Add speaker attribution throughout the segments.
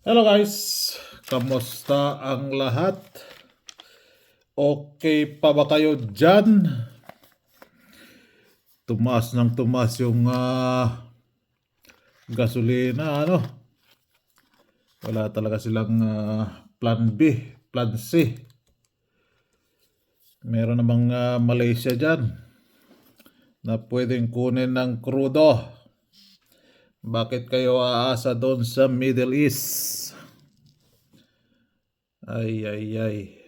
Speaker 1: Hello guys, kamusta ang lahat? Okay pa ba kayo dyan? Tumaas ng tumaas yung gasolina, ano? Wala talaga silang plan B, plan C. Meron namang Malaysia dyan na pwedeng kunin ng krudo. Bakit kayo aasa doon sa Middle East? Ay, ay, ay.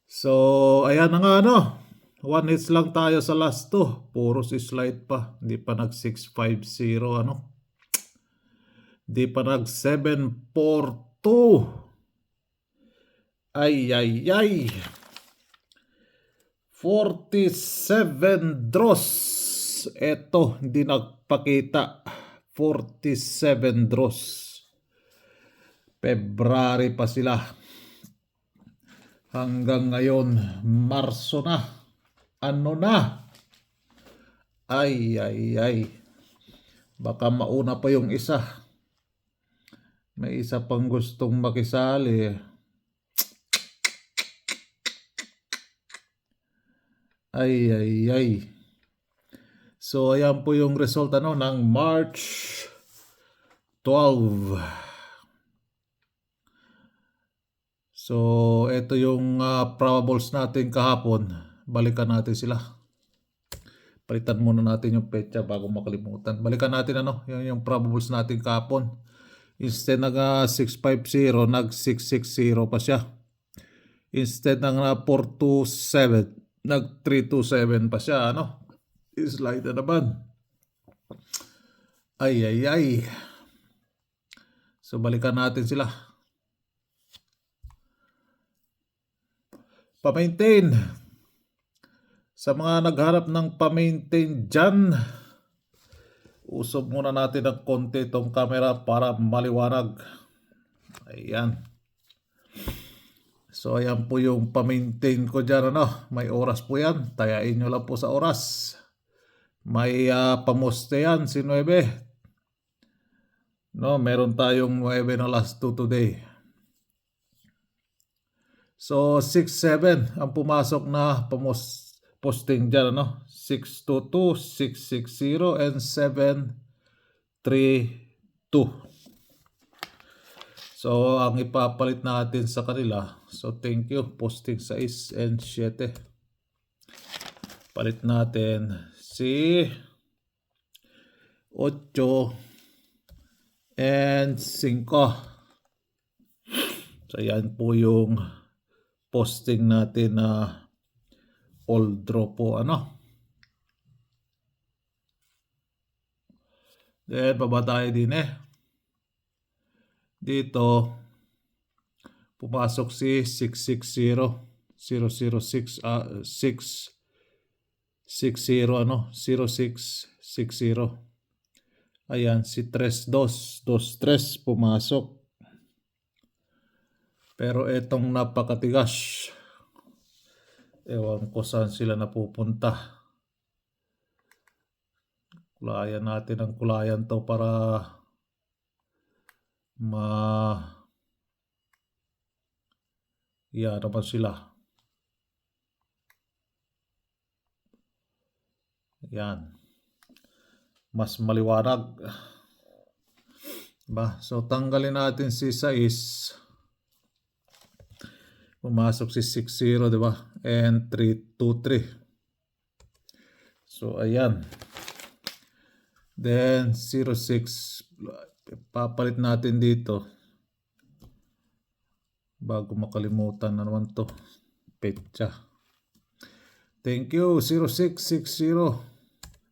Speaker 1: So, ayan na nga ano. 1 hits lang tayo sa last 2. Puro si slide pa. Hindi pa nag 650 ano. Hindi pa nag 742. Ay ay ay. 47 draws. Eto, hindi nagpakita. 47 draws. February pa sila. Hanggang ngayon, Marso na. Ano na? Ay, ay, ay. Baka mauna pa yung isa. May isa pang gustong makisali. Ay, ay, ay. So, ayan po yung result ng March 12. So, ito yung probables natin kahapon. Balikan natin sila. Palitan muna natin yung petsa bago makalimutan. Balikan natin yung probables natin kahapon. Instead ng 650, nag 660 pa siya. Instead ng 427, nag 327 pa siya, Slide na naman. Ay, ay, ay. So, balikan natin sila. Pa-maintain. Sa mga nagharap ng pa-maintain dyan, usog muna natin ng konti itong camera para maliwanag. Ayan. So, ayan po yung pa-maintain ko dyan, May oras po yan. Tayain nyo lang po sa oras. May pamoste yan, si 9. Meron tayong 9 na last 2 today. So, 6-7 ang pumasok na posting dyan, 622, 660, and 732. So, ang ipapalit natin sa kanila. So, thank you. Posting 6 and 7. Palit natin si 8 and 5. So, yan po yung posting natin na all draw po, Then, baba tayo din Dito, pumasok si 660, 006, 660, 0660. Ayan, si 32, 23 pumasok. Pero etong napakatigas. Ewan ko saan sila napupunta. Kulayan natin ang kulayan to para naman sila. Yan. Mas maliwanag. So, tanggalin natin si 6. Pumasok si 60, diba? And 323. So, ayan. Then, 06. Papalit natin dito. Bago makalimutan na naman to. Petsa. Thank you, 0660.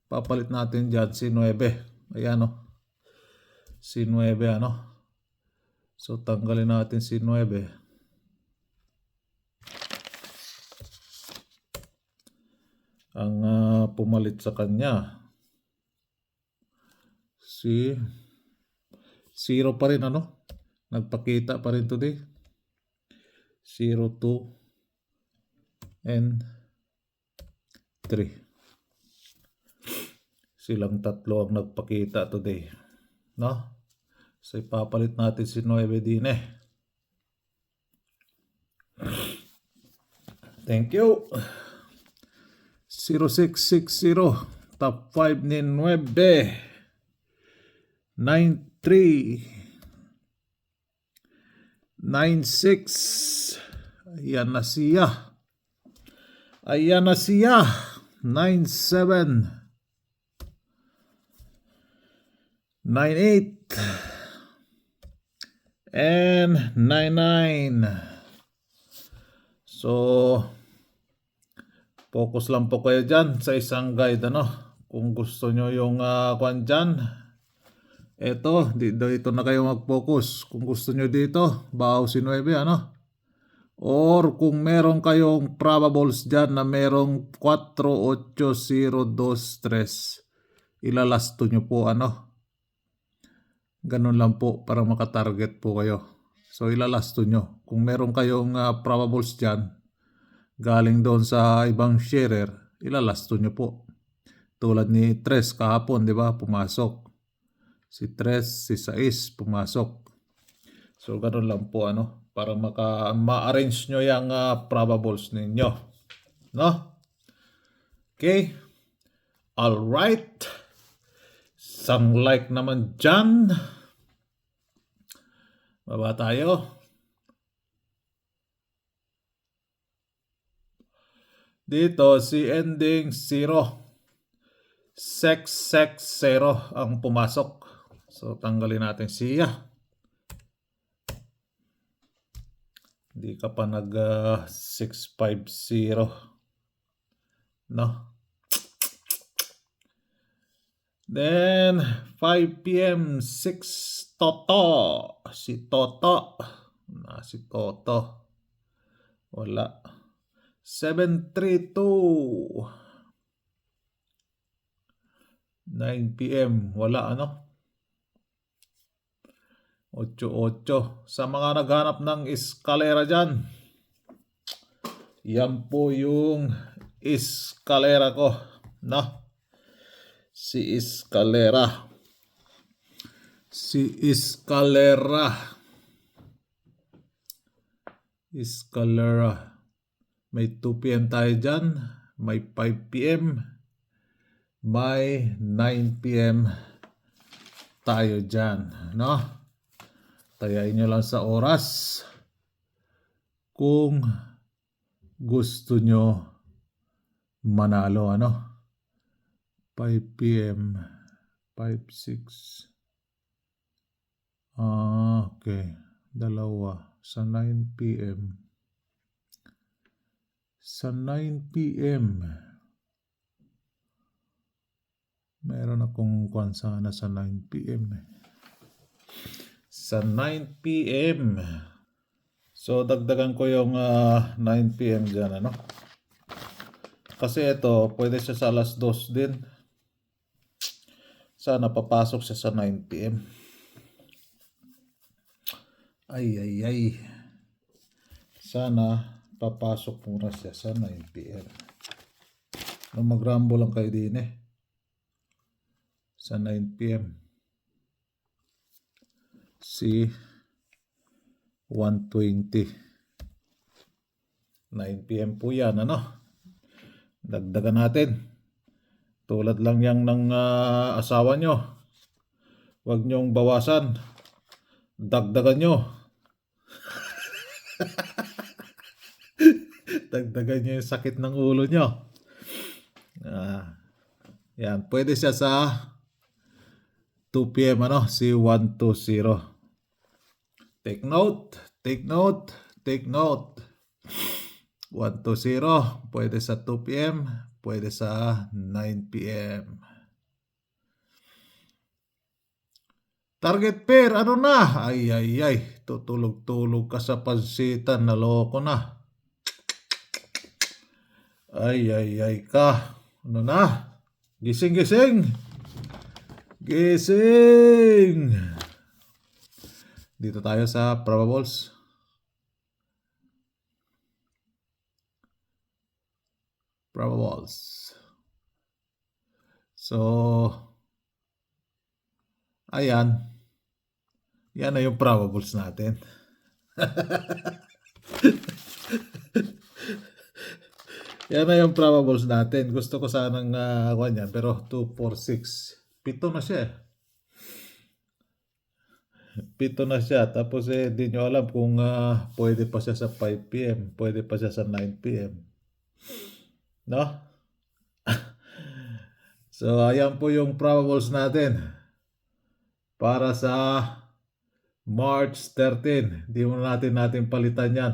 Speaker 1: Papalit natin dyan si 9. Ayan, Si 9, So, tanggalin natin si 9. Ang pumalit sa kanya si 0 pa rin, Nagpakita pa rin today. 0, 2, and 3. Silang tatlo ang nagpakita today, So ipapalit natin si 9 din eh. Thank you. 0660 top 5 ni 9. 93 96. Ayan na siya. 97 98 and 99. So focus lang po kayo dyan sa isang guide, ano. Kung gusto nyo yung kwan dyan, ito na kayo mag-focus. Kung gusto nyo dito, bahaw si 9, ano. Or kung meron kayong probables dyan na merong 4, 8, 0, 2, 3, ilalasto nyo po, ano. Ganun lang po para makatarget po kayo. So ilalasto nyo. Kung meron kayong probables dyan, galing doon sa ibang sharer, ilalasto nyo po. Tulad ni Tres kahapon, di ba? Pumasok. Si Tres, si Sais, pumasok. So, ganun lang po, ano? Para ma-arrange nyo yung probables ninyo. No? Okay? Alright. Isang like naman dyan. Baba tayo. Dito, si ending 0. 660 ang pumasok. So, tanggalin natin siya. Hindi ka pa nag 650. No? Then, 5 p.m. 6 Toto. Si Toto. Si Toto. Wala. 732. 9 p.m. Wala, ano? 88. Sa mga naghanap ng eskalera dyan, yan po yung eskalera ko. No? Si eskalera. Eskalera. May 2 p.m. tayo dyan. May 5 p.m. May 9 p.m. tayo dyan. No? Tayain nyo lang sa oras. Kung gusto nyo manalo, ano? 5 p.m. 5, 6. Okay. Dalawa. Sa 9 p.m. Sa 9 p.m. Meron akong kwan sana sa 9 p.m. Sa 9 p.m. So, dagdagan ko yung 9 p.m. dyan, ano? Kasi ito, pwede siya sa alas 2 din. Sana papasok siya sa 9 p.m. Ay. Sana papasok muna siya sa 9 p.m. Mag-rambo lang kayo din eh. Sa 9 p.m. Si 120. 9 p.m. po yan, ano? Dagdagan natin. Tulad lang yang ng asawa nyo. Huwag nyong bawasan. Dagdagan nyo. Dagdagan nyo yung sakit ng ulo nyo. Yan. Pwede siya sa 2 p.m. ano? Si 120. Take note. 120. Pwede sa 2 p.m. Pwede sa 9 p.m. Target pair, ano na? Ay. Tutulog-tulog ka sa pansitan. Naloko na. Ay ka. Ano na? Gising. Dito tayo sa probables. So, ayan. Yan na yung probables natin. Yan na yung probables natin. Gusto ko sanang yan, pero 2, 4, 6. Pito na siya eh. Pito na siya. Tapos di nyo alam kung pwede pa siya sa 5 p.m. Pwede pa siya sa 9 p.m. No? So, ayan po yung probables natin. Para sa March 13. Di mo natin palitan yan.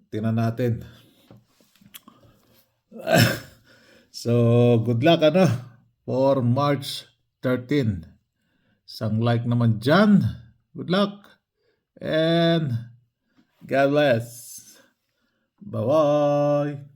Speaker 1: Tingnan natin. So, good luck for March 13. Isang like naman dyan. Good luck. And God bless. Bye-bye.